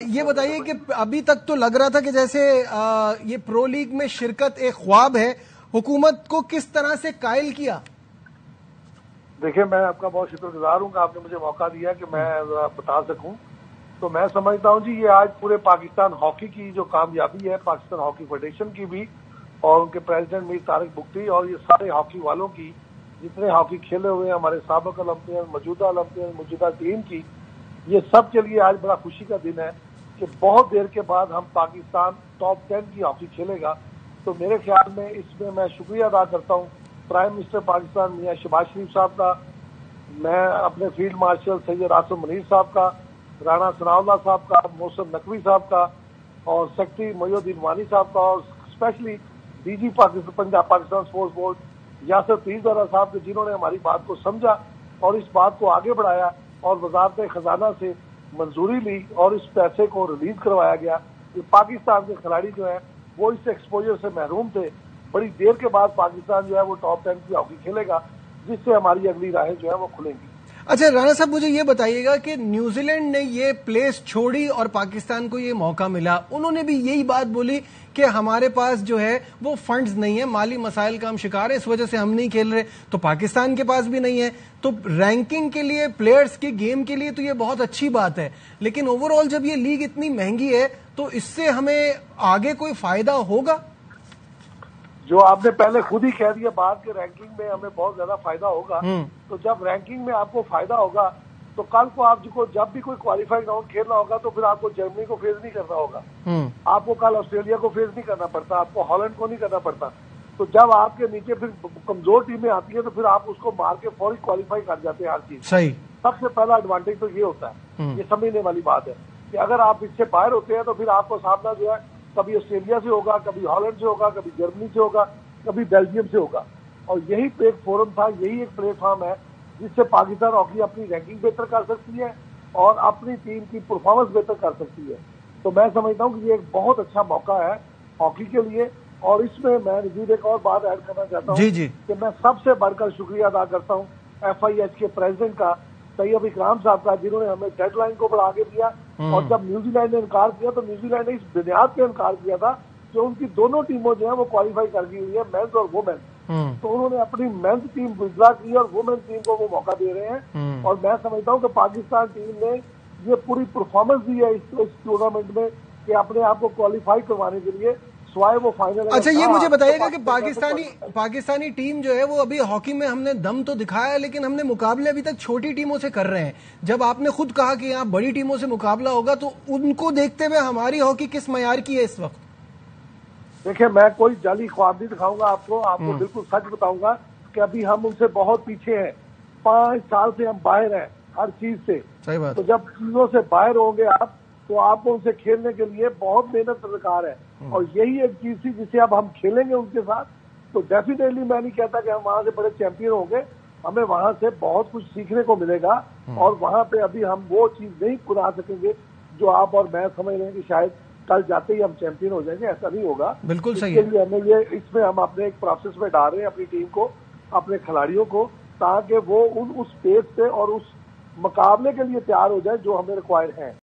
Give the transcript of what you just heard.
ये बताइए कि अभी तक तो लग रहा था कि जैसे ये प्रो लीग में शिरकत एक ख्वाब है, हुकूमत को किस तरह से कायल किया? देखिए, मैं आपका बहुत शुक्रगुजार हूँ कि आपने मुझे मौका दिया कि मैं बता सकूं। तो मैं समझता हूँ जी, ये आज पूरे पाकिस्तान हॉकी की जो कामयाबी है, पाकिस्तान हॉकी फेडरेशन की भी और उनके प्रेसिडेंट मीर तारिक बुख्ती और ये सारे हॉकी वालों की, जितने हॉकी खेले हुए हैं, हमारे साबिक ओलंपियन, मौजूदा टीम की, ये सब के लिए आज बड़ा खुशी का दिन है कि बहुत देर के बाद हम पाकिस्तान टॉप 10 की हॉकी खेलेगा। तो मेरे ख्याल में इसमें मैं शुक्रिया अदा करता हूँ प्राइम मिनिस्टर पाकिस्तान मियां शहबाज शरीफ साहब का, मैं अपने फील्ड मार्शल सैयद आसिम मुनीर साहब का, राणा सनाउल्लाह साहब का, मोहसिन नकवी साहब का और सेक्रेटरी मोइनुद्दीन वानी साहब का और specially DG Punjab Pakistan sports board Yasir Pirzada साहब के, जिन्होंने हमारी बात को समझा और इस बात को आगे बढ़ाया और वजारत खजाना से मंजूरी ली और इस पैसे को रिलीज करवाया गया कि पाकिस्तान के खिलाड़ी जो है वो इस एक्सपोजर से महरूम थे। बड़ी देर के बाद पाकिस्तान जो है वो टॉप 10 की हॉकी खेलेगा, जिससे हमारी अगली राहें जो है वो खुलेंगी। अच्छा राणा साहब, मुझे ये बताइएगा कि न्यूजीलैंड ने ये प्लेस छोड़ी और पाकिस्तान को ये मौका मिला, उन्होंने भी यही बात बोली कि हमारे पास जो है वो फंड्स नहीं है, माली मसाइल का हम शिकार है, इस वजह से हम नहीं खेल रहे। तो पाकिस्तान के पास भी नहीं है, तो रैंकिंग के लिए, प्लेयर्स की गेम के लिए तो ये बहुत अच्छी बात है, लेकिन ओवरऑल जब ये लीग इतनी महंगी है तो इससे हमें आगे कोई फायदा होगा? जो आपने पहले खुद ही कह दिया बात के रैंकिंग में हमें बहुत ज्यादा फायदा होगा। तो जब रैंकिंग में आपको फायदा होगा तो कल को आपको जब भी कोई क्वालिफाइंग राउंड खेलना होगा तो फिर आपको जर्मनी को फेस नहीं करना होगा, आपको कल ऑस्ट्रेलिया को फेस नहीं करना पड़ता, आपको हॉलैंड को नहीं करना पड़ता। तो जब आपके नीचे फिर कमजोर टीमें आती है तो फिर आप उसको मार के फौरी क्वालिफाई कर जाते हैं हर चीज। सही, सबसे पहला एडवांटेज तो ये होता है, ये समझने वाली बात है कि अगर आप इससे बाहर होते हैं तो फिर आपको सामना जो है कभी ऑस्ट्रेलिया से होगा, कभी हॉलैंड से होगा, कभी जर्मनी से होगा, कभी बेल्जियम से होगा। और यही एक फोरम था, यही एक प्लेटफॉर्म है जिससे पाकिस्तान हॉकी अपनी रैंकिंग बेहतर कर सकती है और अपनी टीम की परफॉर्मेंस बेहतर कर सकती है। तो मैं समझता हूँ कि ये एक बहुत अच्छा मौका है हॉकी के लिए। और इसमें मैं नजीर एक और बात ऐड करना चाहता हूँ कि मैं सबसे बढ़कर शुक्रिया अदा करता हूँ FIH के प्रेसिडेंट का, तैयब इकराम साहब का, जिन्होंने हमें डेडलाइन को बढ़ा के दिया। और जब न्यूजीलैंड ने इनकार किया तो न्यूजीलैंड ने इस बुनियाद पे इनकार किया था कि उनकी दोनों टीमों जो है वो क्वालिफाई कर गई हुई है, मेंस और वुमेन। तो उन्होंने अपनी मेंस टीम विड्रॉ की और वुमेन टीम को वो मौका दे रहे हैं। और मैं समझता हूँ कि पाकिस्तान टीम ने ये पूरी परफॉर्मेंस दी है इस टूर्नामेंट में कि अपने आप को क्वालिफाई करवाने के लिए स्वाय वो फाइनल। अच्छा, ये मुझे बताइएगा कि पाकिस्तानी टीम जो है वो अभी हॉकी में हमने दम तो दिखाया है, लेकिन हमने मुकाबले अभी तक छोटी टीमों से कर रहे हैं। जब आपने खुद कहा कि यहाँ बड़ी टीमों से मुकाबला होगा तो उनको देखते हुए हमारी हॉकी किस मयार की है इस वक्त? देखिए, मैं कोई जाली ख्वाब नहीं दिखाऊंगा आपको बिल्कुल सच बताऊंगा कि अभी हम उनसे बहुत पीछे हैं। 5 साल से हम बाहर हैं हर चीज से। सही बात। तो जब चीजों से बाहर होंगे आप तो आपको उनसे खेलने के लिए बहुत मेहनत दरकार है। और यही एक चीज थी जिसे अब हम खेलेंगे उनके साथ। तो डेफिनेटली मैं नहीं कहता कि हम वहां से बड़े चैंपियन होंगे, हमें वहां से बहुत कुछ सीखने को मिलेगा और वहां पे अभी हम वो चीज नहीं पुरा सकेंगे जो आप और मैं समझ रहे हैं कि शायद कल जाते ही हम चैंपियन हो जाएंगे। ऐसा नहीं होगा। बिल्कुल सही है। हमें इसमें हम अपने एक प्रोसेस में डाल रहे हैं अपनी टीम को, अपने खिलाड़ियों को, ताकि वो उस पेस पे और उस मुकाबले के लिए तैयार हो जाए जो हमें रिक्वायर है।